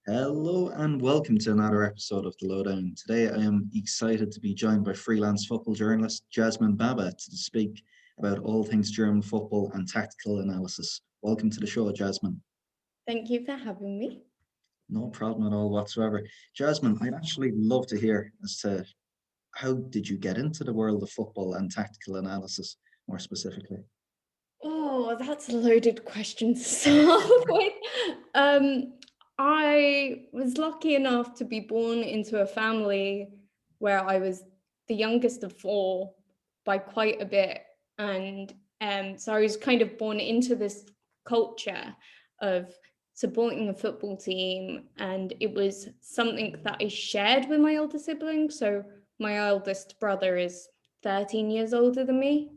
Hello and welcome to another episode of the Lowdown. Today I am excited to be joined by freelance football journalist Jasmine Baba to speak about all things German football and tactical analysis. Welcome to the show, Jasmine. Thank you for having me. No problem at all whatsoever. Jasmine, I'd actually love to hear as to how did you get into the world of football and tactical analysis more specifically? Oh, that's a loaded question to start with. Um, I was lucky enough to be born into a family where I was the youngest of four by quite a bit. And so I was kind of born into this culture of supporting a football team. And it was something that I shared with my older siblings. So my eldest brother is 13 years older than me.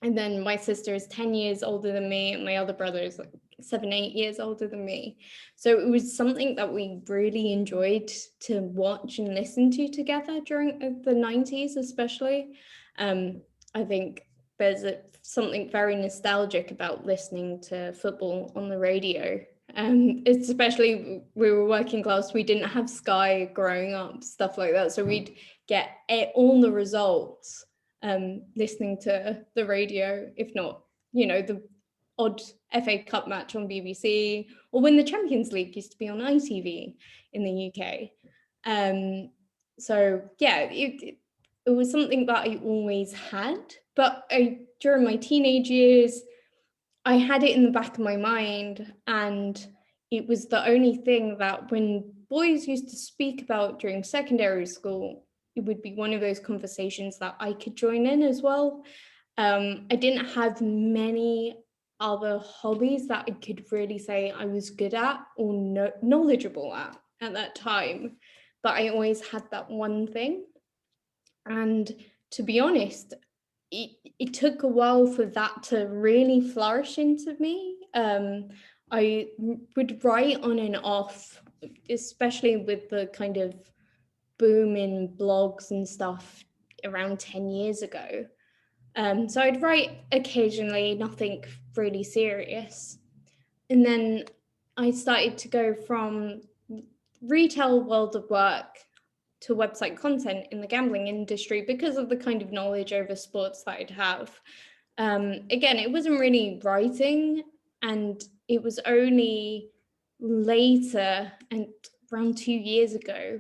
And then my sister is 10 years older than me, and my other brother is like 7, 8 years older than me. So it was something that we really enjoyed to watch and listen to together during the 90s, especially. I think there's something very nostalgic about listening to football on the radio. Especially we were working class, we didn't have Sky growing up, stuff like that. So we'd get all the results listening to the radio, if not, the odd FA Cup match on BBC, or when the Champions League used to be on ITV in the UK. So yeah, it was something that I always had, but during my teenage years, I had it in the back of my mind, and it was the only thing that when boys used to speak about during secondary school, it would be one of those conversations that I could join in as well. I didn't have many other hobbies that I could really say I was good at or knowledgeable at that time, but I always had that one thing. And to be honest, it took a while for that to really flourish into me. I would write on and off, especially with the kind of boom in blogs and stuff around 10 years ago. So I'd write occasionally, nothing really serious. And then I started to go from retail world of work to website content in the gambling industry because of the kind of knowledge over sports that I'd have. Again, it wasn't really writing, and it was only later and around 2 years ago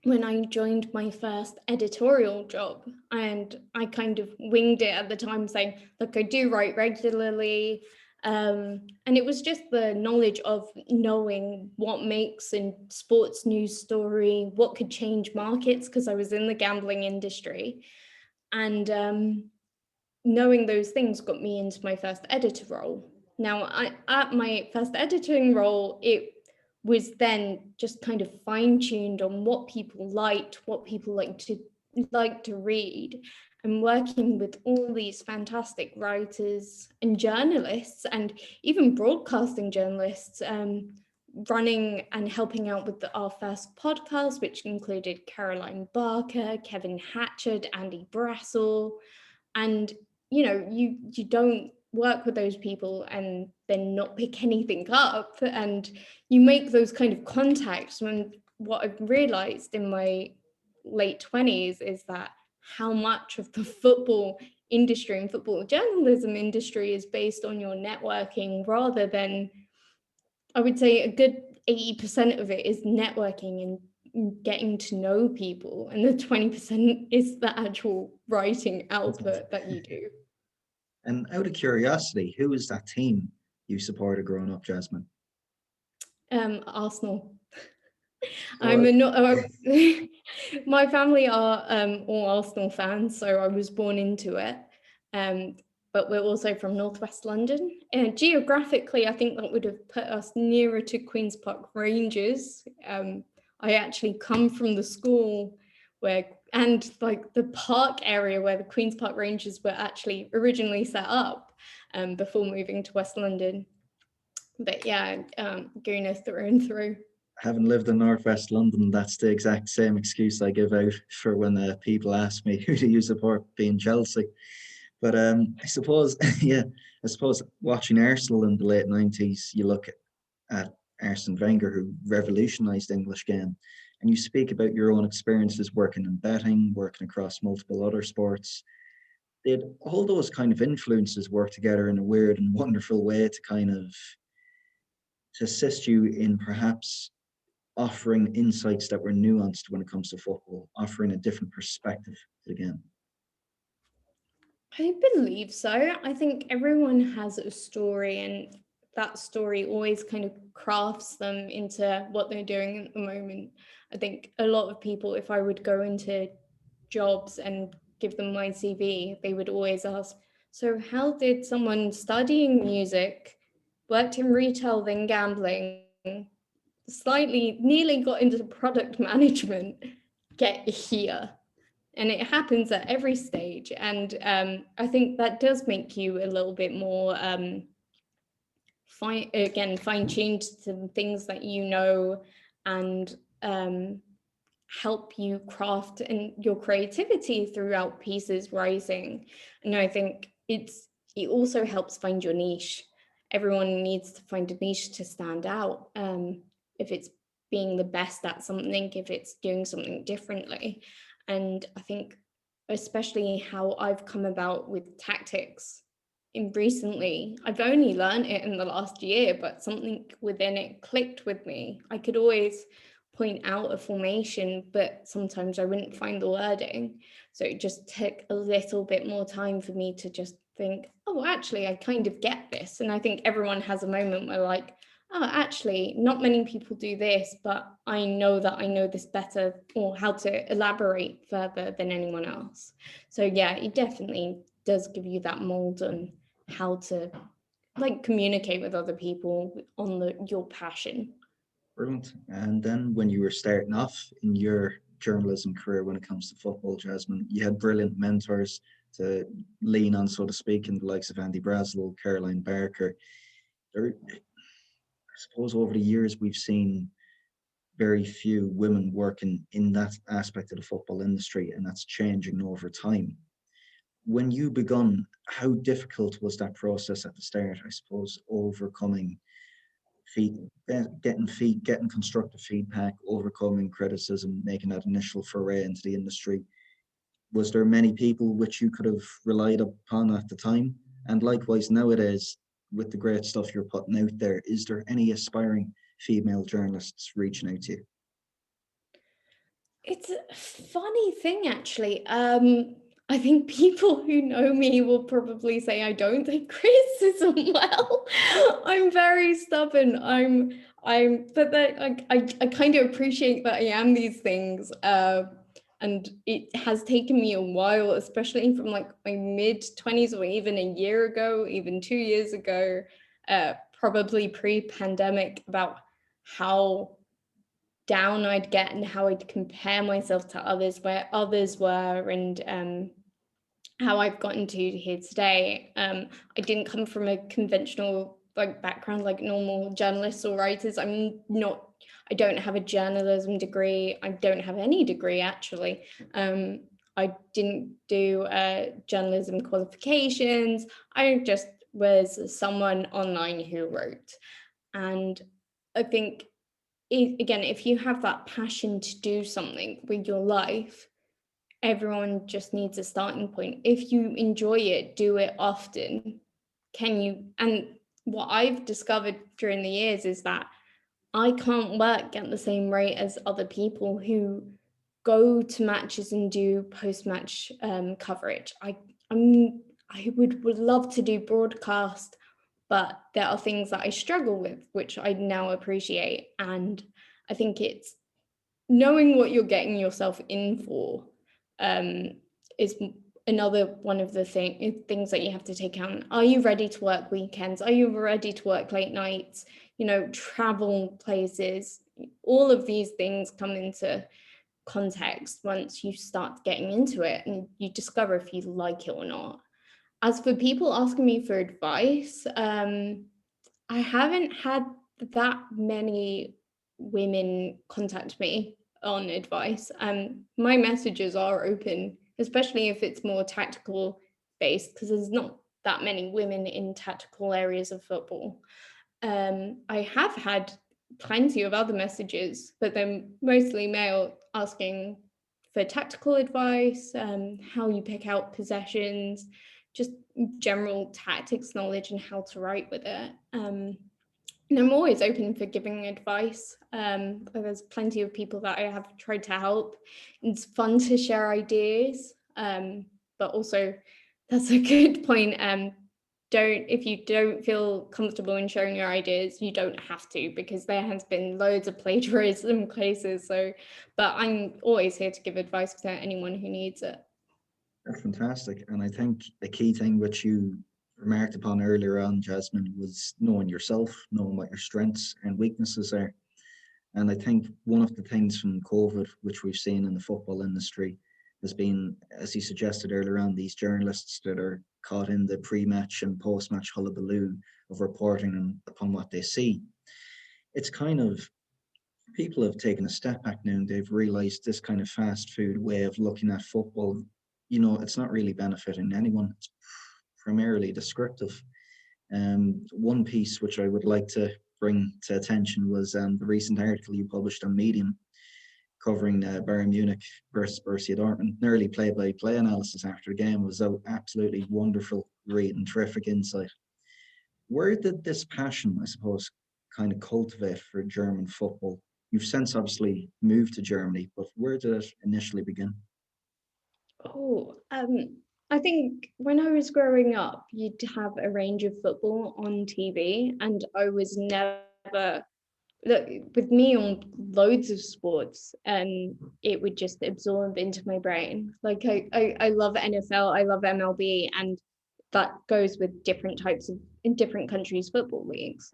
when I joined my first editorial job, and I kind of winged it at the time, saying, look, I do write regularly. And it was just the knowledge of knowing what makes a sports news story, what could change markets, because I was in the gambling industry. And knowing those things got me into my first editor role. Now, at my first editing role, it was then just kind of fine-tuned on what people liked, what people like to read, and working with all these fantastic writers and journalists, and even broadcasting journalists, running and helping out with our first podcast, which included Caroline Barker, Kevin Hatchard, Andy Brassel. And you don't work with those people and then not pick anything up, and you make those kind of contacts. When what I've realized in my late 20s is that how much of the football industry and football journalism industry is based on your networking, rather than, I would say, a good 80% of it is networking and getting to know people, and the 20% is the actual writing output that you do. And out of curiosity, who is that team you supported growing up, Jasmine? Arsenal. I'm Or a not. My family are all Arsenal fans, so I was born into it. But we're also from Northwest London. And geographically, I think that would have put us nearer to Queen's Park Rangers. I actually come from the school where, and like the park area where the Queen's Park Rangers were actually originally set up, before moving to West London. But yeah, Gooner through and through. having lived in Northwest London, that's the exact same excuse I give out for when people ask me who do you support, being Chelsea. But I suppose, yeah, I suppose watching Arsenal in the late 90s, you look at Arsene Wenger, who revolutionised the English game. And you speak about your own experiences working in betting, working across multiple other sports. Did all those kind of influences work together in a weird and wonderful way to kind of to assist you in perhaps offering insights that were nuanced when it comes to football, offering a different perspective to the game? I believe so. I think everyone has a story, and that story always kind of crafts them into what they're doing at the moment. I think a lot of people, if I would go into jobs and give them my CV, they would always ask, so how did someone studying music, worked in retail, then gambling, slightly nearly got into product management, get here? And it happens at every stage. And I think that does make you a little bit more fine-tuned to the things that you know, and help you craft and your creativity throughout pieces writing. And I think it also helps find your niche. Everyone needs to find a niche to stand out. If it's being the best at something, if it's doing something differently. And I think especially how I've come about with tactics in recently, I've only learned it in the last year, but something within it clicked with me. I could always point out a formation, but sometimes I wouldn't find the wording. So it just took a little bit more time for me to just think, oh, actually, I kind of get this. And I think everyone has a moment where like, oh, actually, not many people do this, but I know that I know this better, or how to elaborate further than anyone else. So yeah, it definitely does give you that mold on how to like communicate with other people on your passion. Brilliant. And then when you were starting off in your journalism career when it comes to football, Jasmine, you had brilliant mentors to lean on, so to speak, in the likes of Andy Brazel, Caroline Barker. I suppose over the years we've seen very few women working in that aspect of the football industry, and that's changing over time. When you begun, how difficult was that process at the start? I suppose overcoming getting constructive feedback, overcoming criticism, making that initial foray into the industry. Was there many people which you could have relied upon at the time? And likewise nowadays, with the great stuff you're putting out there, is there any aspiring female journalists reaching out to you? It's a funny thing, actually. I think people who know me will probably say I don't take criticism well. I'm very stubborn. But that I kind of appreciate that I am these things. And it has taken me a while, especially from like my mid-20s, or even a year ago, even 2 years ago, probably pre-pandemic, about how down I'd get and how I'd compare myself to others, where others were, and how I've gotten to here today. I didn't come from a conventional like background like normal journalists or writers. I don't have a journalism degree. I don't have any degree, actually. I didn't do journalism qualifications. I just was someone online who wrote. And I think, again, if you have that passion to do something with your life, everyone just needs a starting point. If you enjoy it, do it often. And what I've discovered during the years is that I can't work at the same rate as other people who go to matches and do post-match coverage. I would love to do broadcast, but there are things that I struggle with, which I now appreciate. And I think it's knowing what you're getting yourself in for is another one of the things that you have to take account. Are you ready to work weekends? Are you ready to work late nights? Travel places? All of these things come into context once you start getting into it and you discover if you like it or not. As for people asking me for advice, I haven't had that many women contact me on advice. My messages are open, especially if it's more tactical based, because there's not that many women in tactical areas of football. I have had plenty of other messages, but they're mostly male, asking for tactical advice, how you pick out possessions, just general tactics knowledge and how to write with it. And I'm always open for giving advice. There's plenty of people that I have tried to help. It's fun to share ideas, but also that's a good point. If you don't feel comfortable in sharing your ideas, you don't have to, because there has been loads of plagiarism cases. But I'm always here to give advice to anyone who needs it. That's fantastic. And I think a key thing which you remarked upon earlier on, Jasmine, was knowing yourself, knowing what your strengths and weaknesses are. And I think one of the things from COVID, which we've seen in the football industry, has been, as you suggested earlier on, these journalists that are caught in the pre-match and post-match hullabaloo of reporting upon what they see. It's kind of, people have taken a step back now and they've realised this kind of fast food way of looking at football, it's not really benefiting anyone. It's primarily descriptive. One piece which I would like to bring to attention was the recent article you published on Medium covering Bayern Munich versus Borussia Dortmund. Nearly play-by-play analysis after the game. Was absolutely wonderful read and terrific insight. Where did this passion, I suppose, kind of cultivate for German football? You've since obviously moved to Germany, but where did it initially begin? I think when I was growing up, you'd have a range of football on TV, and I was never, with me on loads of sports, and it would just absorb into my brain. Like I love NFL, I love MLB, and that goes with different types of, in different countries' football leagues.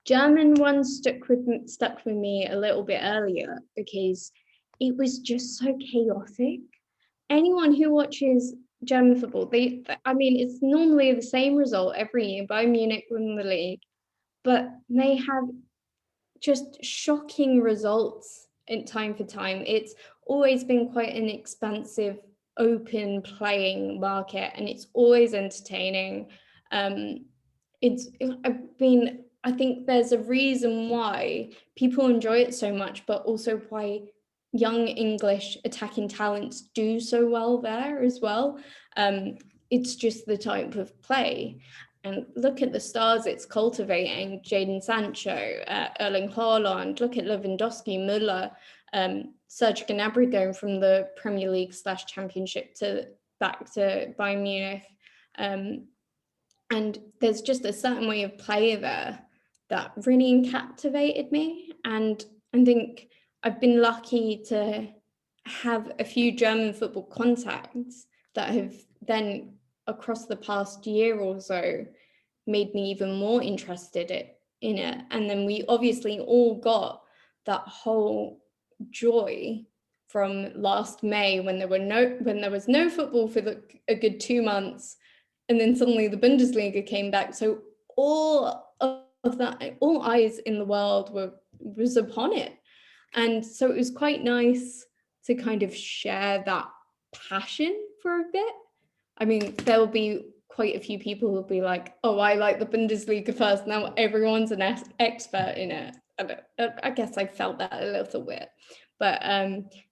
German ones stuck with me a little bit earlier because it was just so chaotic. Anyone who watches German football, it's normally the same result every year. Bayern Munich win the league, but they have just shocking results in time for time. It's always been quite an expansive, open playing market, and it's always entertaining. I think there's a reason why people enjoy it so much, but also why young English attacking talents do so well there as well. It's just the type of play. And look at the stars it's cultivating: Jadon Sancho, Erling Haaland, look at Lewandowski, Müller, Serge Gnabry going from the Premier League / Championship back to Bayern Munich. And there's just a certain way of play there that really captivated me. And I think I've been lucky to have a few German football contacts that have then, across the past year or so, made me even more interested in it. And then we obviously all got that whole joy from last May when there was no football for a good 2 months, and then suddenly the Bundesliga came back. So all of that, all eyes in the world was upon it. And so it was quite nice to kind of share that passion for a bit. I mean, there'll be quite a few people who'll be like, oh, I like the Bundesliga first, now everyone's an expert in it. I guess I felt that a little bit. But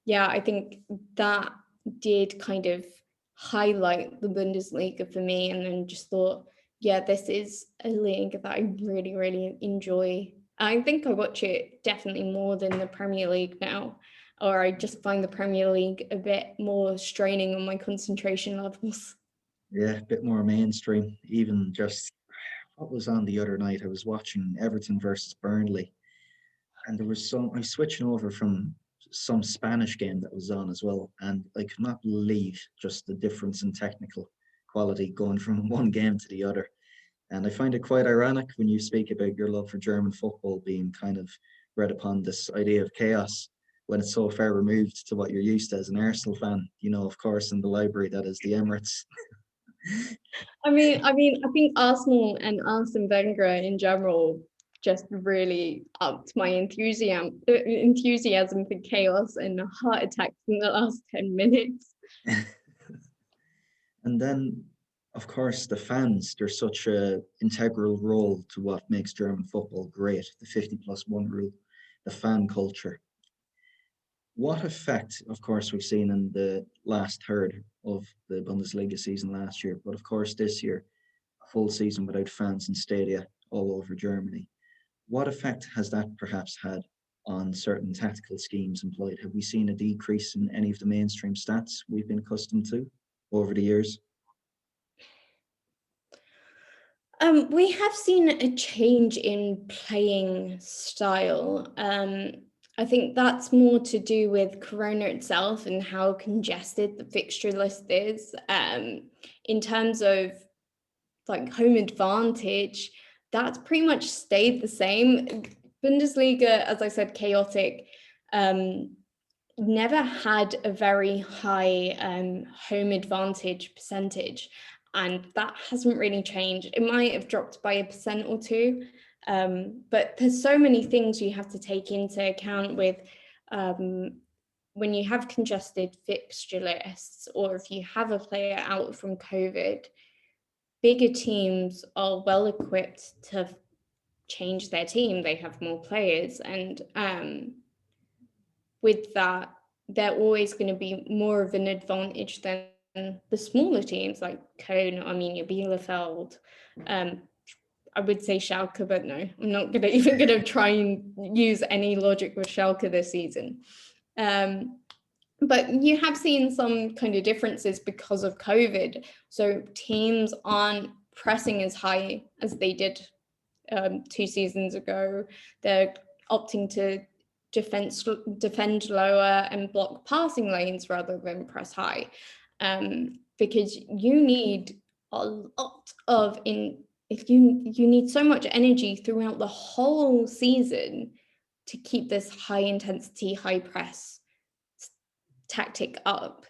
yeah, I think that did kind of highlight the Bundesliga for me, and then just thought, yeah, this is a league that I really, really enjoy. I think I watch it definitely more than the Premier League now, or I just find the Premier League a bit more straining on my concentration levels. Yeah, a bit more mainstream. Even just what was on the other night, I was watching Everton versus Burnley, and I was switching over from some Spanish game that was on as well, and I could not believe just the difference in technical quality going from one game to the other. And I find it quite ironic when you speak about your love for German football being kind of read upon this idea of chaos, when it's so far removed to what you're used to as an Arsenal fan, of course, in the library that is the Emirates. I think Arsenal and Arsene Wenger in general just really upped my enthusiasm for chaos and heart attacks in the last 10 minutes. And then Of course, the fans, they're such an integral role to what makes German football great. The 50+1 rule, the fan culture. What effect, of course, we've seen in the last third of the Bundesliga season last year, but of course this year, a full season without fans in stadia all over Germany. What effect has that perhaps had on certain tactical schemes employed? Have we seen a decrease in any of the mainstream stats we've been accustomed to over the years? We have seen a change in playing style. I think that's more to do with Corona itself and how congested the fixture list is. In terms of like home advantage, that's pretty much stayed the same. Bundesliga, as I said, chaotic. Never had a very high home advantage percentage, and that hasn't really changed. It might have dropped by 1% or 2, but there's so many things you have to take into account with when you have congested fixture lists, or if you have a player out from COVID. Bigger teams are well equipped to change their team. They have more players, and with that, they're always going to be more of an advantage than the smaller teams like Köln, Arminia Bielefeld. I would say Schalke, but no, I'm not going to even going to try and use any logic with Schalke this season. But you have seen some kind of differences because of COVID. So teams aren't pressing as high as they did 2 seasons ago. They're opting to defend lower and block passing lanes rather than press high, because you need a lot of if you need so much energy throughout the whole season to keep this high intensity, high press tactic up.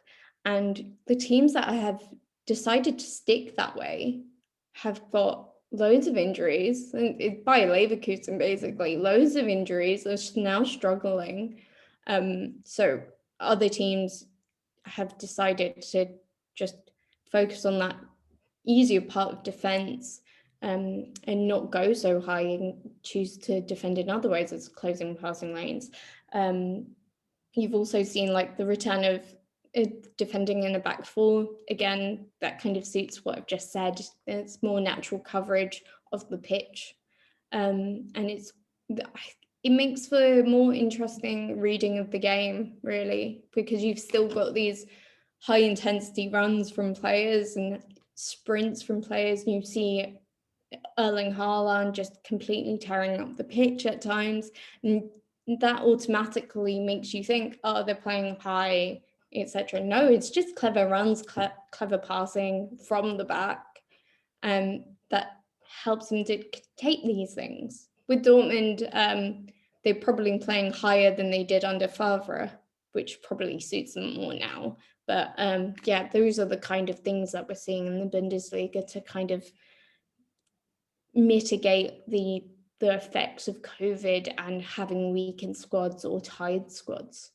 And the teams that have decided to stick that way have got loads of injuries, by Leverkusen basically, loads of injuries, are now struggling. So other teams have decided to just focus on that easier part of defense, and not go so high and choose to defend in other ways as closing passing lanes. You've also seen like the return of defending in a back four. Again, that kind of suits what I've just said. It's more natural coverage of the pitch, and it makes for more interesting reading of the game, really, because you've still got these high intensity runs from players and sprints from players. You see Erling Haaland just completely tearing up the pitch at times, and that automatically makes you think, oh, they're playing high, etc. No, it's just clever runs, clever passing from the back, that helps them dictate these things. With Dortmund, they're probably playing higher than they did under Favre, which probably suits them more now. But yeah, those are the kind of things that we're seeing in the Bundesliga to kind of mitigate the effects of COVID and having weakened squads or tied squads.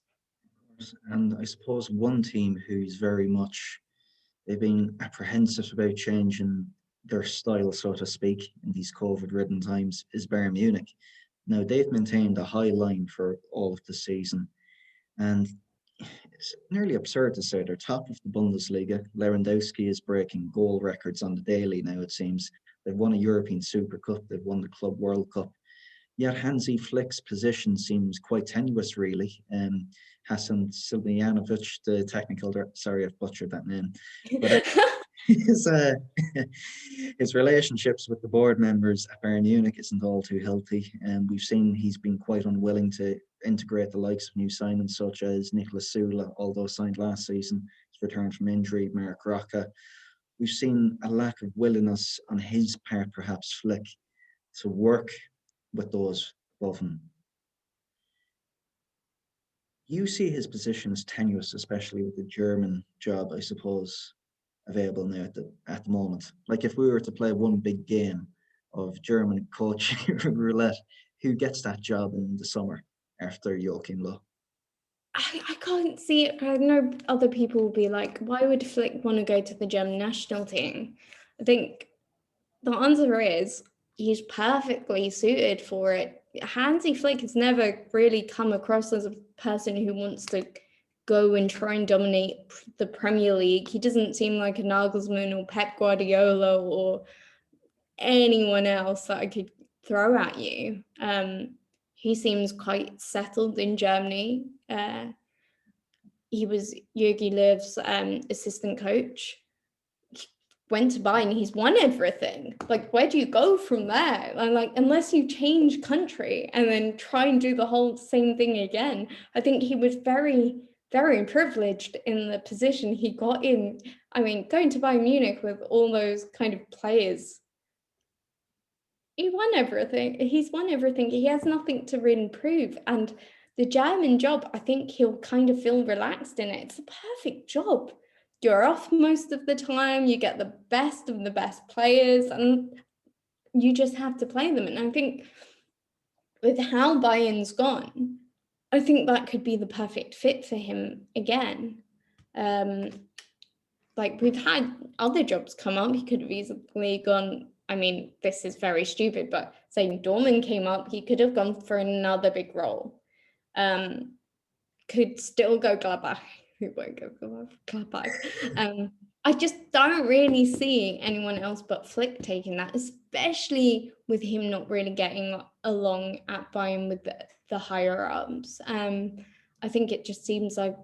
And I suppose one team who's very much, they've been apprehensive about changing their style, so to speak, in these COVID-ridden times is Bayern Munich. Now, they've maintained a high line for all of the season, and it's nearly absurd to say they're top of the Bundesliga. Lewandowski is breaking goal records on the daily now, it seems. They've won a European Super Cup, they've won the Club World Cup. Yet Hansi Flick's position seems quite tenuous, really. Hasan Silvijanovic, the technical, sorry, I've butchered that name, but his, his relationships with the board members at Bayern Munich isn't all too healthy. And we've seen he's been quite unwilling to integrate the likes of new signings such as Niklas Süle, although signed last season, he's returned from injury, Mark Rocca. We've seen a lack of willingness on his part, perhaps Flick, to work with those above him. You see his position as tenuous, especially with the German job, I suppose, available now at the moment. Like if we were to play one big game of German coaching roulette, who gets that job in the summer after Joachim Low? I can't see it. I know other people will be like, why would Flick want to go to the German national team? I think the answer is he's perfectly suited for it. Hansi Flick has never really come across as a person who wants to go and try and dominate the Premier League. He doesn't seem like a Nagelsmann or Pep Guardiola or anyone else that I could throw at you. He seems quite settled in Germany. He was Jogi Löw's assistant coach. He went to Bayern, he's won everything. Like, where do you go from there? And like, unless you change country and then try and do the whole same thing again. I think he was very, very privileged in the position he got in. I mean, going to Bayern Munich with all those kind of players, he won everything. He's won everything. He has nothing to improve. And the German job, I think he'll kind of feel relaxed in it. It's a perfect job. You're off most of the time. You get the best of the best players, and you just have to play them. And I think with how Bayern's gone, I think that could be the perfect fit for him again. Like, we've had other jobs come up. He could have easily gone, I mean, this is very stupid, but saying Dortmund came up, he could have gone for another big role. Could still go Gladbach. Who won't go Gladbach? I just don't really see anyone else but Flick taking that, especially with him not really getting along at Bayern with the higher ups. I think it just seems like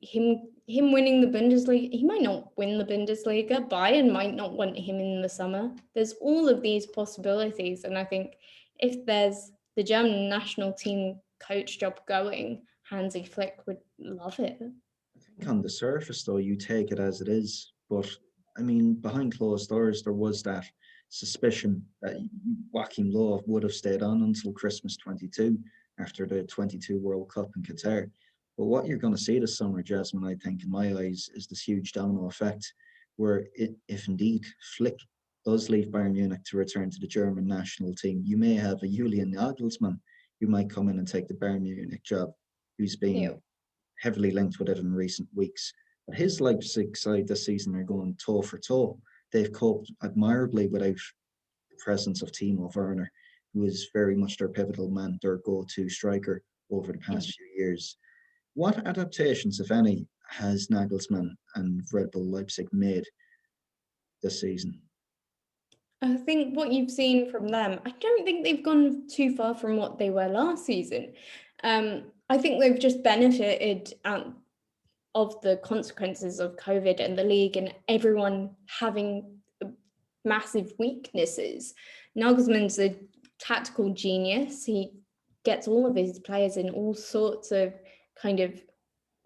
him winning the Bundesliga, he might not win the Bundesliga. Bayern might not want him in the summer. There's all of these possibilities. And I think if there's the German national team coach job going, Hansi Flick would love it. I think on the surface, though, you take it as it is. But, I mean, behind closed doors, there was that suspicion that Joachim Low would have stayed on until Christmas 22 after the 22 World Cup in Qatar. But what you're going to see this summer, Jasmine, I think, in my eyes, is this huge domino effect where if indeed Flick does leave Bayern Munich to return to the German national team, you may have a Julian Nagelsmann who might come in and take the Bayern Munich job, who's been heavily linked with it in recent weeks. But his Leipzig side this season are going toe for toe. They've coped admirably without the presence of Timo Werner, who is very much their pivotal man, their go-to striker over the past few years. What adaptations, if any, has Nagelsmann and Red Bull Leipzig made this season? I think what you've seen from them, I don't think they've gone too far from what they were last season. I think they've just benefited of the consequences of COVID and the league and everyone having massive weaknesses. Nagelsmann's a tactical genius. He gets all of his players in all sorts of kind of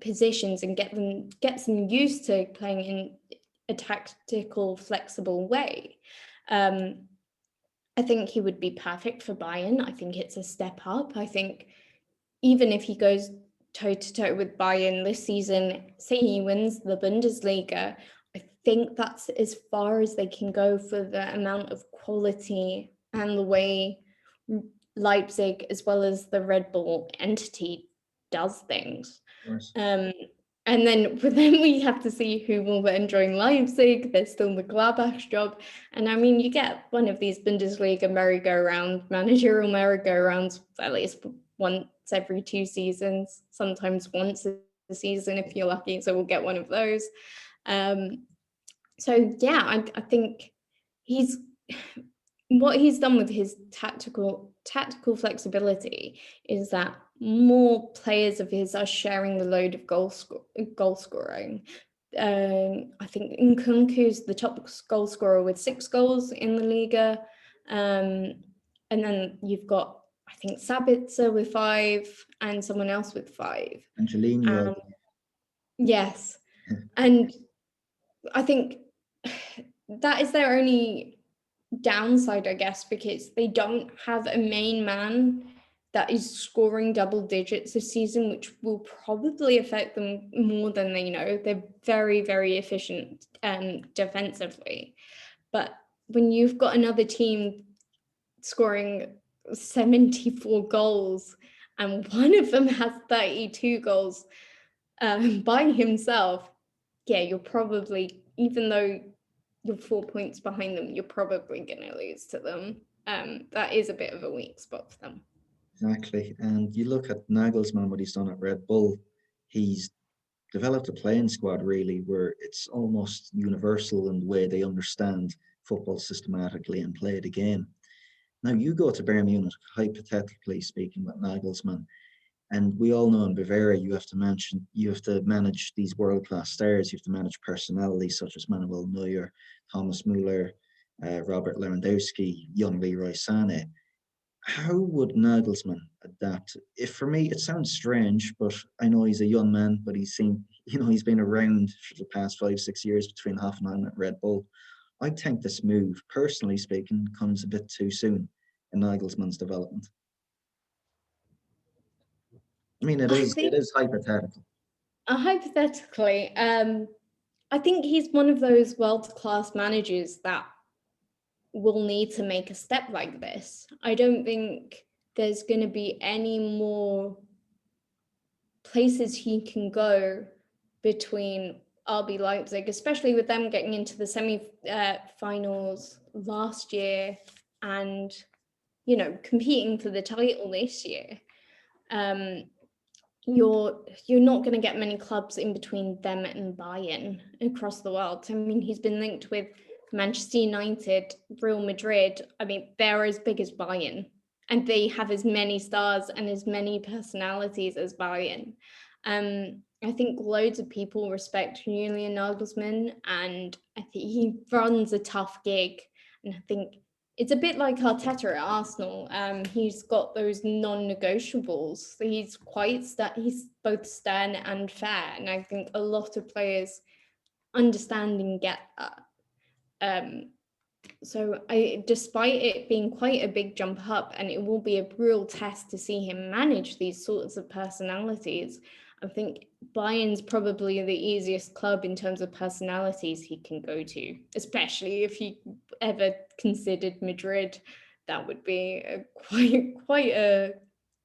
positions and gets them used to playing in a tactical, flexible way. I think he would be perfect for Bayern. I think it's a step up. I think even if he goes toe-to-toe with Bayern this season, say he wins the Bundesliga, I think that's as far as they can go for the amount of quality and the way Leipzig, as well as the Red Bull entity, does things. And then we have to see who will then join Leipzig. There's still the Gladbach job. And I mean, you get one of these Bundesliga merry-go-round, managerial merry-go-rounds at least once every 2 seasons, sometimes once a season if you're lucky. So we'll get one of those. So yeah, I think what he's done with his tactical flexibility is that more players of his are sharing the load of goal scoring. I think Nkunku's the top goal scorer with 6 goals in the Liga. And then you've got, I think, Sabitzer with 5 and someone else with 5. Angelino. Yes. And I think that is their only downside, I guess, because they don't have a main man that is scoring double digits this season, which will probably affect them more than they know. They're very, very efficient defensively. But when you've got another team scoring 74 goals and one of them has 32 goals by himself, yeah, you're probably, even though you're 4 points behind them, you're probably going to lose to them. That is a bit of a weak spot for them. Exactly. And you look at Nagelsmann, what he's done at Red Bull, he's developed a playing squad really where it's almost universal in the way they understand football systematically and play the game. Now you go to Bayern Munich, hypothetically speaking, with Nagelsmann, and we all know in Bavaria you have to manage these world class stars. You have to manage personalities such as Manuel Neuer, Thomas Muller, Robert Lewandowski, young Leroy Sané. How would Nagelsmann adapt? If for me, it sounds strange, but I know he's a young man, but he's been around for the past 5, 6 years between Hoffenheim and Red Bull. I think this move, personally speaking, comes a bit too soon in Nagelsmann's development. I mean, it is hypothetical. Hypothetically, I think he's one of those world-class managers that will need to make a step like this. I don't think there's going to be any more places he can go between RB Leipzig, especially with them getting into the semi-finals last year and, competing for the title this year. You're not going to get many clubs in between them and Bayern across the world. I mean, he's been linked with Manchester United, Real Madrid. I mean, they're as big as Bayern, and they have as many stars and as many personalities as Bayern. I think loads of people respect Julian Nagelsmann, and I think he runs a tough gig. And I think it's a bit like Arteta at Arsenal. He's got those non-negotiables. He's he's both stern and fair, and I think a lot of players understand and get that. So despite it being quite a big jump up, and it will be a real test to see him manage these sorts of personalities, I think Bayern's probably the easiest club in terms of personalities he can go to, especially if he ever considered Madrid. That would be quite a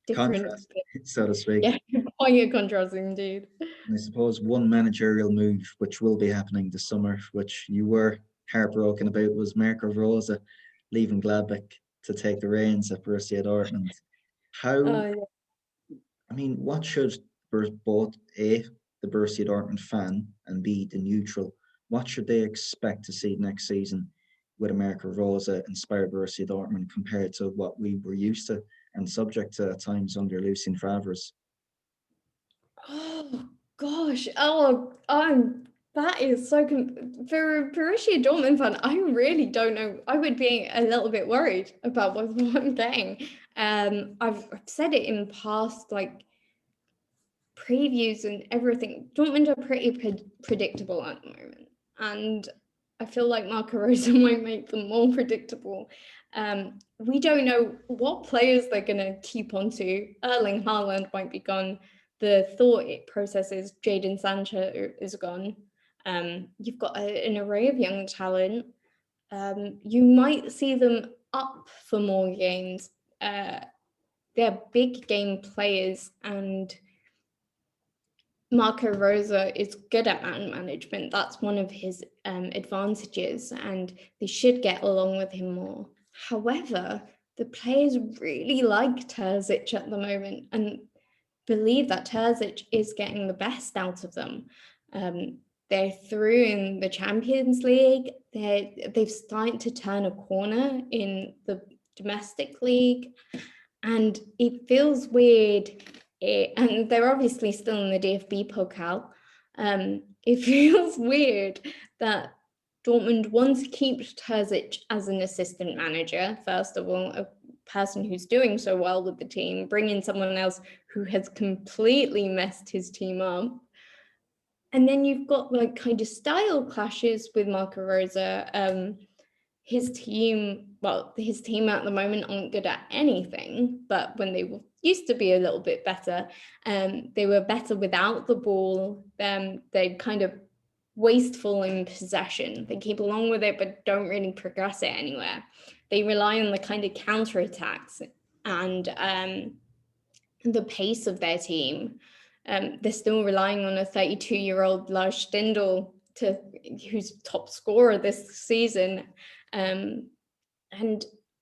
different Contrast, so to speak. Yeah, quite a contrast indeed. And I suppose one managerial move which will be happening this summer, which you were heartbroken about, was Marco Rose leaving Gladbach to take the reins at Borussia Dortmund. Yeah. I mean, what should both A, the Borussia Dortmund fan, and B, the neutral, what should they expect to see next season with a Marco Rose inspired Borussia Dortmund compared to what we were used to and subject to at times under Lucien Favre's? Oh gosh! That is so. For a Borussia Dortmund fan, I really don't know. I would be a little bit worried about what I'm getting. I've said it in past previews and everything. Dortmund are pretty predictable at the moment, and I feel like Marco Rose might make them more predictable. We don't know what players they're going to keep onto. Erling Haaland might be gone. The thought process is Jadon Sancho is gone. You've got an array of young talent. You might see them up for more games. They're big game players, and Marco Rose is good at man management. That's one of his advantages, and they should get along with him more. However, the players really like Terzic at the moment and believe that Terzic is getting the best out of them. They're through in the Champions League. They've started to turn a corner in the domestic league, and it feels weird. And they're obviously still in the DFB Pokal. It feels weird that Dortmund want to keep Terzic as an assistant manager, first of all, a person who's doing so well with the team, bring in someone else who has completely messed his team up. And then you've got kind of style clashes with Marco Rose. His team at the moment aren't good at anything, but when they used to be a little bit better, they were better without the ball. They're kind of wasteful in possession. They keep along with it, but don't really progress it anywhere. They rely on the kind of counterattacks and the pace of their team. They're still relying on a 32-year-old Lars Stindl to who's top scorer this season. And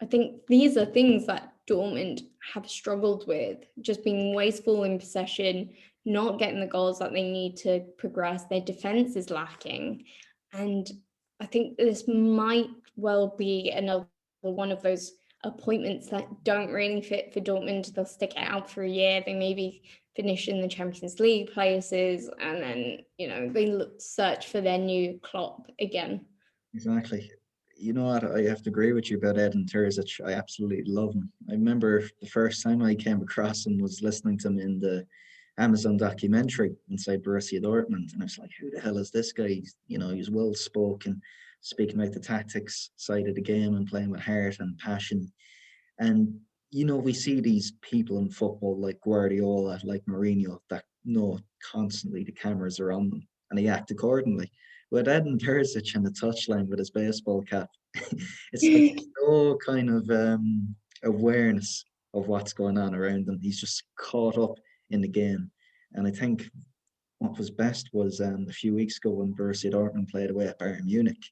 I think these are things that Dortmund have struggled with, just being wasteful in possession, not getting the goals that they need to progress. Their defense is lacking. And I think this might well be another one of those appointments that don't really fit for Dortmund. They'll stick it out for a year. They maybe finish in the Champions League places, and then, they search for their new Klopp again. Exactly. You know what? I have to agree with you about Edin Terzic. I absolutely love him. I remember the first time I came across him was listening to him in the Amazon documentary inside Borussia Dortmund, and I was like, "Who the hell is this guy?" He's well spoken, speaking about the tactics side of the game and playing with heart and passion. And we see these people in football like Guardiola, like Mourinho, that know constantly the cameras are on them and they act accordingly. With Edin Terzic in the touchline with his baseball cap, it's like no kind of awareness of what's going on around him. He's just caught up in the game. And I think what was best was a few weeks ago when Borussia Dortmund played away at Bayern Munich.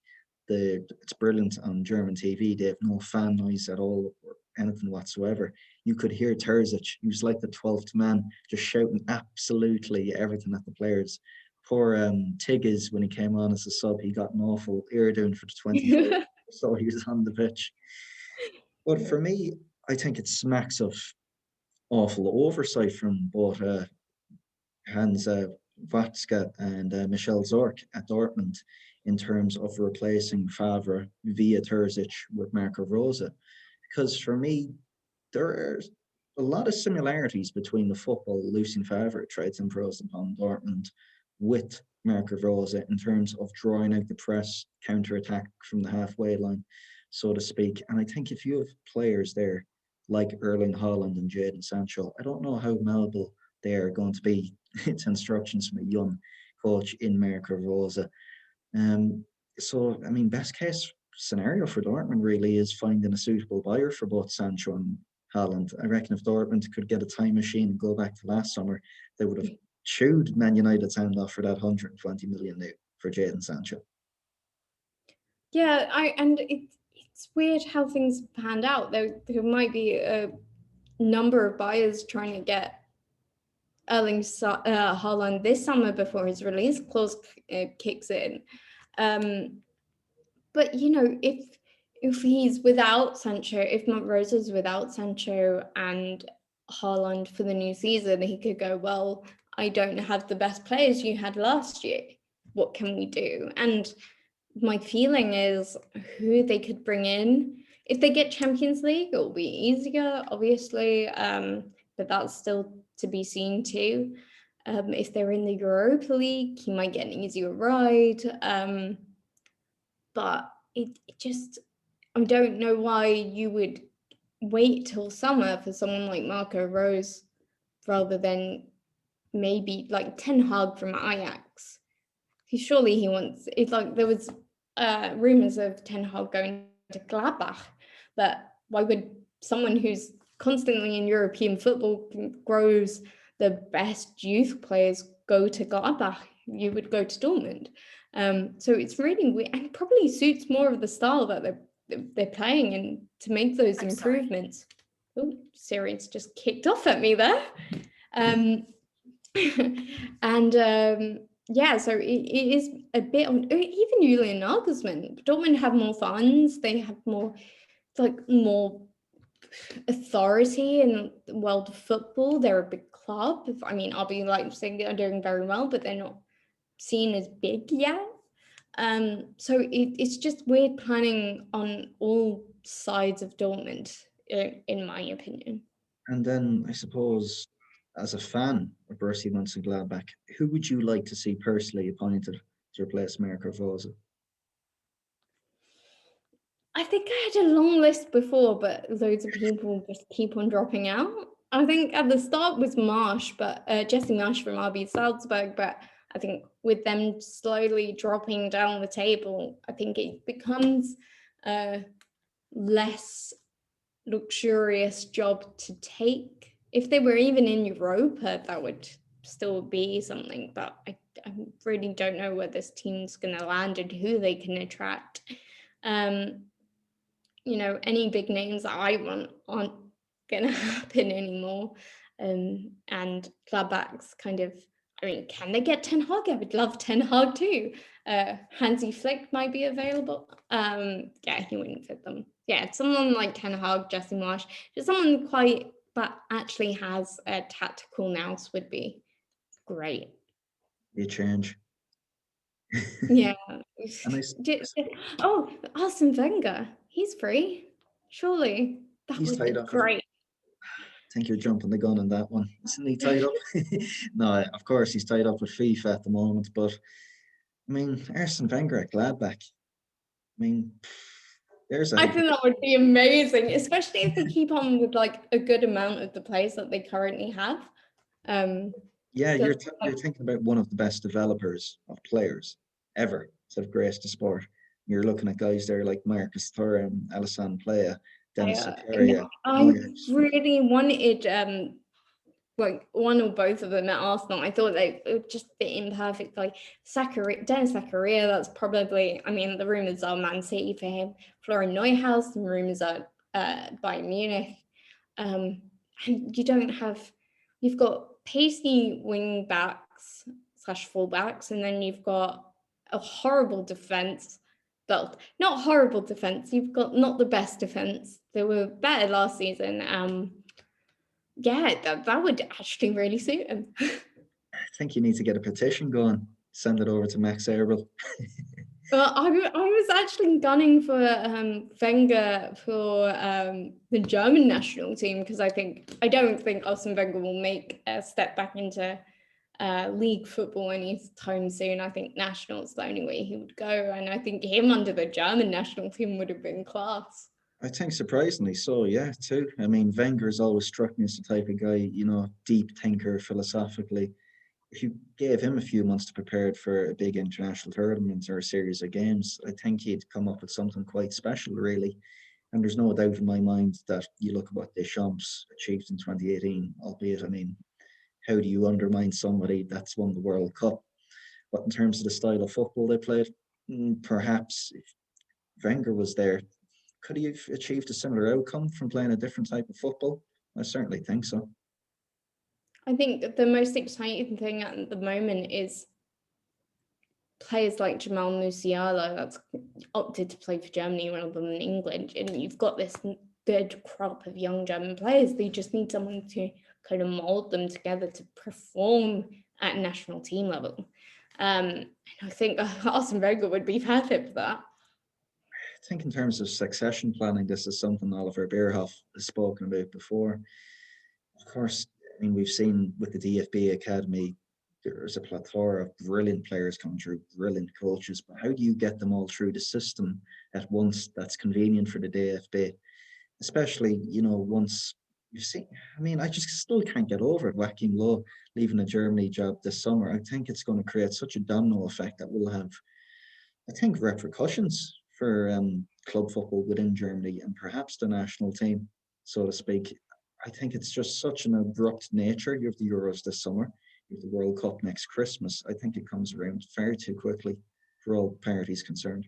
It's brilliant on German TV. They have no fan noise at all or anything whatsoever. You could hear Terzic. He was like the 12th man, just shouting absolutely everything at the players. Poor Tigges, when he came on as a sub, he got an awful ear down for the 25, so he was on the pitch. But for me, I think it smacks of awful oversight from both Hans Watzke and Michel Zorc at Dortmund in terms of replacing Favre via Terzic with Marco Rose. Because for me, there are a lot of similarities between the football Lucien Favre tried to impose upon Dortmund with Marco Rose in terms of drawing out the press, counter-attack from the halfway line, so to speak. And I think if you have players there like Erling Haaland and Jadon Sancho, I don't know how malleable they are going to be to instructions from a young coach in Marco Rose. Best case scenario for Dortmund really is finding a suitable buyer for both Sancho and Haaland. I reckon if Dortmund could get a time machine and go back to last summer, they would have chewed Man United's hand off for that 120 million new for Jadon Sancho. Yeah, it's weird how things panned out. There might be a number of buyers trying to get Erling Haaland this summer before his release clause kicks in. But if he's without Sancho, if Rose is without Sancho and Haaland for the new season, he could go, well, I don't have the best players you had last year. What can we do? And my feeling is who they could bring in. If they get Champions League, it will be easier, obviously, but that's still to be seen too. If they're in the Europa League, he might get an easier ride. But it just, I don't know why you would wait till summer for someone like Marco Rose rather than maybe like Ten Hag from Ajax. Surely he wants, it's like there was rumors of Ten Hag going to Gladbach, but why would someone who's constantly in European football, grows the best youth players, go to Gladbach? You would go to Dortmund. So it's really weird, and it probably suits more of the style that they're playing and to make those improvements. Oh, Siri's just kicked off at me there. Yeah, so it is a bit on even Julian Nagelsmann. Dortmund have more funds, they have more authority in the world of football. They're a big club. RB Leipzig are doing very well, but they're not seen as big yet. So it's just weird planning on all sides of Dortmund, in my opinion. And then I suppose, as a fan of Borussia Mönchengladbach, who would you like to see personally appointed to replace Marco Rose? I think I had a long list before, but loads of people just keep on dropping out. I think at the start was Marsch, but Jesse Marsch from RB Salzburg, but I think with them slowly dropping down the table, I think it becomes a less luxurious job to take. If they were even in Europa, that would still be something, but I really don't know where this team's going to land and who they can attract. Any big names that I want aren't going to happen anymore. And Gladbach's kind of, can they get Ten Hag? I would love Ten Hag too. Hansi Flick might be available. He wouldn't fit them. Yeah, someone like Ten Hag, Jesse Marsh, just someone that actually has a tactical nous would be great. You change. Yeah. And Arsene Wenger, he's free. Surely that he's would be great. I think you're jumping the gun on that one. Isn't he tied up? No, of course he's tied up with FIFA at the moment. But Arsene Wenger at Gladbach. I think that would be amazing, especially if they keep on with like a good amount of the players that they currently have. You're thinking about one of the best developers of players ever to have graced the sport. You're looking at guys there like Marcus Thuram, Alassane Playa, Dennis Zakaria. I really wanted one or both of them at Arsenal. I thought they would just fit in perfectly. Dennis Zakaria, that's probably, the rumours are Man City for him. Florian Neuhaus, the rumours are Bayern Munich. And you've got pacey wing backs / fullbacks, and then you've got a horrible defence. Well, not horrible defence. You've got not the best defence. They were better last season. That would actually really suit him. I think you need to get a petition going. Send it over to Max Eberl. Well, I was actually gunning for Wenger for the German national team, because I don't think Arsene Wenger will make a step back into league football anytime soon. I think national's the only way he would go, and I think him under the German national team would have been class. I think surprisingly so, yeah, too. Wenger's always struck me as the type of guy, deep thinker philosophically. If you gave him a few months to prepare for a big international tournament or a series of games, I think he'd come up with something quite special, really. And there's no doubt in my mind that you look at what Deschamps achieved in 2018, albeit, how do you undermine somebody that's won the World Cup? But in terms of the style of football they played, perhaps if Wenger was there, could he have achieved a similar outcome from playing a different type of football? I certainly think so. I think the most exciting thing at the moment is players like Jamal Musiala that's opted to play for Germany rather than England, and you've got this good crop of young German players. They just need someone to kind of mold them together to perform at national team level. And I think Arsene Wenger would be perfect for that. I think in terms of succession planning, this is something Oliver Bierhoff has spoken about before. Of course, we've seen with the DFB Academy, there's a plethora of brilliant players coming through, brilliant coaches, but how do you get them all through the system at once that's convenient for the DFB? Especially, once you've seen, I just still can't get over it, Joachim Low leaving the Germany job this summer. I think it's going to create such a domino effect that will have, repercussions for club football within Germany and perhaps the national team, so to speak. I think it's just such an abrupt nature. You have the Euros this summer, you have the World Cup next Christmas. I think it comes around far too quickly for all parties concerned.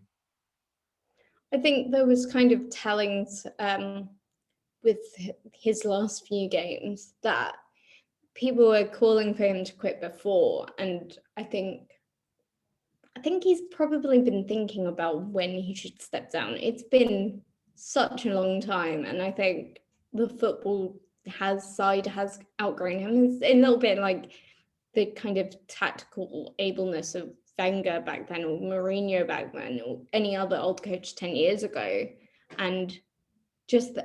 I think there was kind of tellings with his last few games that people were calling for him to quit before, and I think he's probably been thinking about when he should step down. It's been such a long time, and I think the football side has outgrown him. It's a little bit like the kind of tactical ableness of Wenger back then, or Mourinho back then, or any other old coach 10 years ago. And just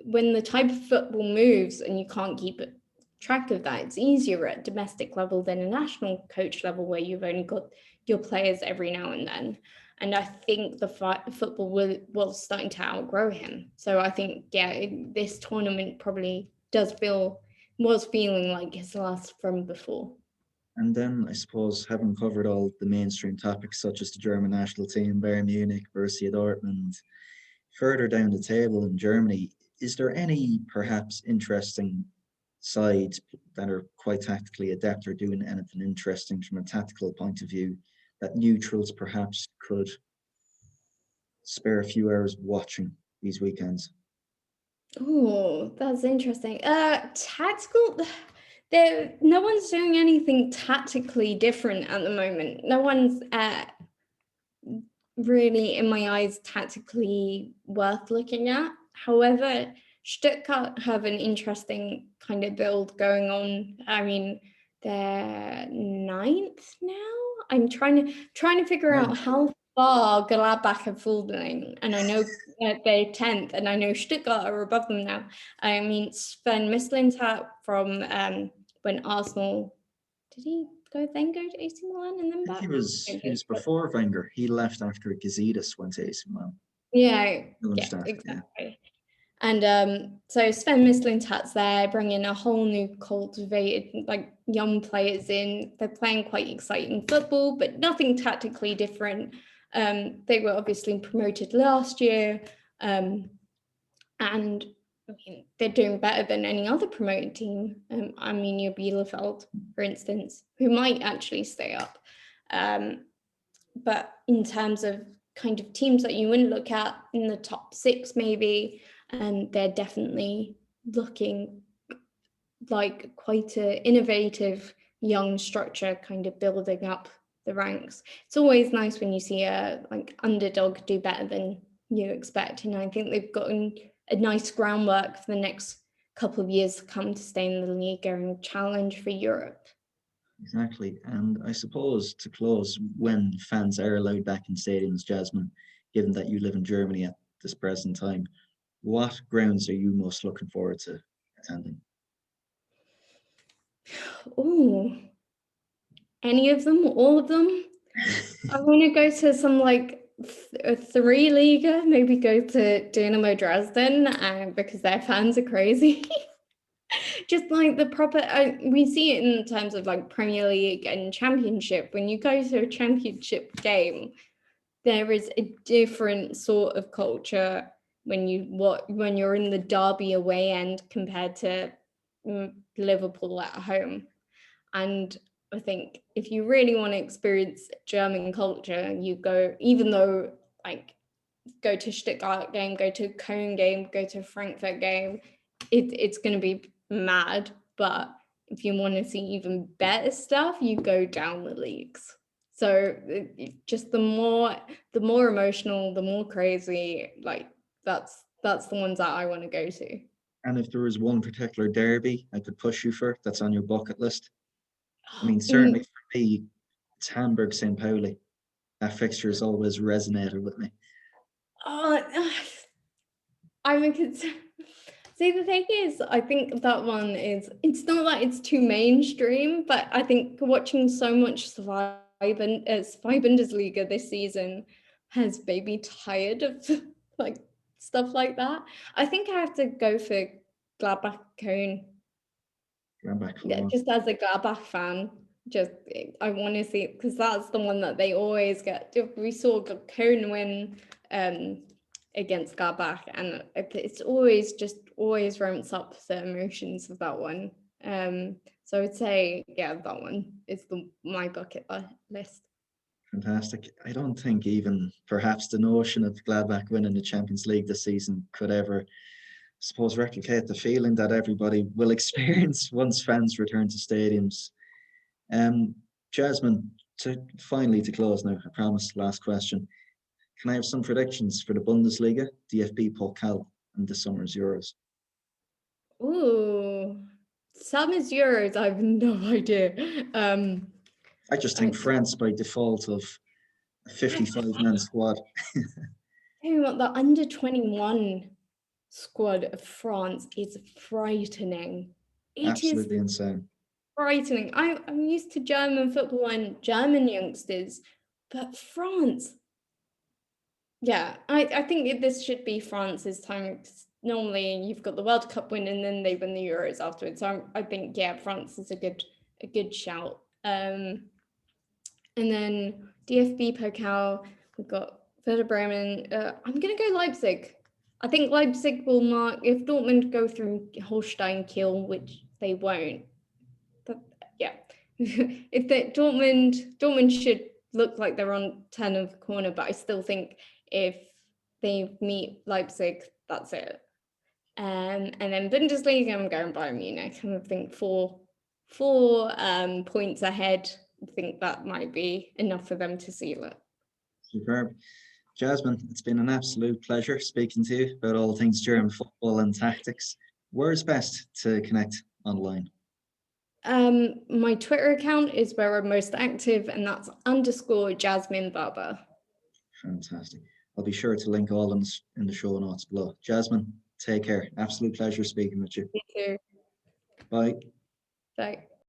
when the type of football moves and you can't keep track of that, it's easier at domestic level than a national coach level where you've only got your players every now and then. And I think the football was starting to outgrow him. So I think, this tournament probably was feeling like his last from before. And then I suppose, having covered all the mainstream topics such as the German national team, Bayern Munich, Borussia Dortmund, further down the table in Germany, is there any perhaps interesting sides that are quite tactically adept or doing anything interesting from a tactical point of view that neutrals perhaps could spare a few hours watching these weekends? Oh, that's interesting. Tactical. No one's doing anything tactically different at the moment. No one's really, in my eyes, tactically worth looking at. However, Stuttgart have an interesting kind of build going on. I mean, they're ninth now. I'm trying to figure out how far Gladbach have fallen, and I know they're 10th, and I know Stuttgart are above them now. I mean, Sven Mislintat from when Arsenal, did he then go to AC Milan and then I think back? he was before Wenger. He left after Gazidis went to AC Milan. Yeah, Staff, exactly. And so Sven Mislintat's there, bringing a whole new cultivated, like young players in. They're playing quite exciting football, but nothing tactically different. They were obviously promoted last year, and I mean, they're doing better than any other promoted team. I mean, your Bielefeld, for instance, who might actually stay up. But in terms of kind of teams that you wouldn't look at in the top 6, maybe, they're definitely looking like quite an innovative young structure kind of building up the ranks. It's always nice when you see a like underdog do better than you expect. And I think they've gotten a nice groundwork for the next couple of years to come to stay in the league and challenge for Europe. Exactly. And I suppose to close, when fans are allowed back in stadiums, Jasmine, given that you live in Germany at this present time, what grounds are you most looking forward to attending? Oh, any of them, all of them. I want to go to some like a 3 Liga, maybe go to Dynamo Dresden because their fans are crazy. Just like the proper, we see it in terms of like Premier League and Championship. When you go to a Championship game, there is a different sort of culture when you're in the derby away end compared to Liverpool at home. And I think if you really want to experience German culture, you go, even though like go to Stuttgart game, go to Cologne game, go to Frankfurt game, it's going to be mad. But if you want to see even better stuff, you go down the leagues. So just the more emotional, the more crazy, like that's the ones that I want to go to. And if there was one particular derby I could push you for that's on your bucket list? I mean, certainly for me, it's Hamburg St. Pauli. That fixture has always resonated with me. I'm a concern. See, the thing is, I think that one is, it's not that it's too mainstream, but I think watching so much Spy Bundesliga this season has made me tired of like stuff like that. I think I have to go for Gladbach Cologne. Yeah, just as a Gladbach fan, I want to see it because that's the one that they always get. We saw Cologne win against Gladbach, and it's always ramps up the emotions of that one. So I'd say, yeah, that one is my bucket list. Fantastic. I don't think even perhaps the notion of Gladbach winning the Champions League this season could ever, I suppose, replicate the feeling that everybody will experience once fans return to stadiums. Jasmine, to close now, I promise, last question. Can I have some predictions for the Bundesliga, DFB Pokal, and this summer's Euros? Ooh, summer's Euros, I have no idea. I just think France by default of a 55-man squad. Tell you what, the under-21 squad of France is frightening. Absolutely insane. Frightening. I'm used to German football and German youngsters, but France. Yeah, I think this should be France's time. Normally, you've got the World Cup win and then they win the Euros afterwards. So I think, yeah, France is a good shout. And then DFB Pokal, we've got Werder Bremen. I'm gonna go Leipzig. I think Leipzig will mark if Dortmund go through Holstein Kiel, which they won't. But yeah, if the Dortmund should look like they're on turn of the corner, but I still think if they meet Leipzig, that's it. And then Bundesliga, I'm going Bayern Munich. I think four points ahead. I think that might be enough for them to seal it. Superb. Jasmine, it's been an absolute pleasure speaking to you about all things German football and tactics. Where's best to connect online? My Twitter account is where I'm most active, and that's _ Jasmine Baba. Fantastic. I'll be sure to link all in the show notes below. Jasmine, take care. Absolute pleasure speaking with you. You too. Bye. Bye.